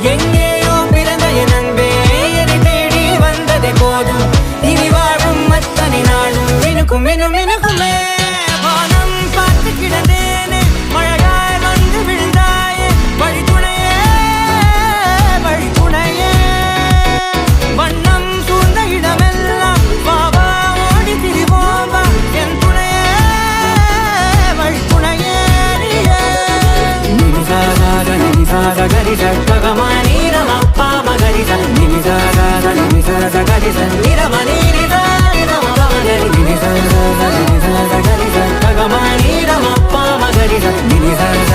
எங்கேயோ பிறந்த என் அன்பே என்னை தேடி வந்ததே போதும் இனி வாழும் அத்தனை நாளும் மினுக்கும் மினும் மினுக்குமே வானம் பார்த்து கிடந்தேனே மழையாய் வந்து விழுந்தாயே வழித்துணையே வழித்துணையே வண்ணம் சூழ்ந்த இடமெல்லாம் பாவா ஓடி திரிவோம் வா என் துணையே வழித்துணையே நினிசாத கரிச ககமானி ரமப்பா மகரிச நினிசாத கரிச நிரமணி நினிசாத கரிச ககமானி ரமப்பா மகரிச நினிசாத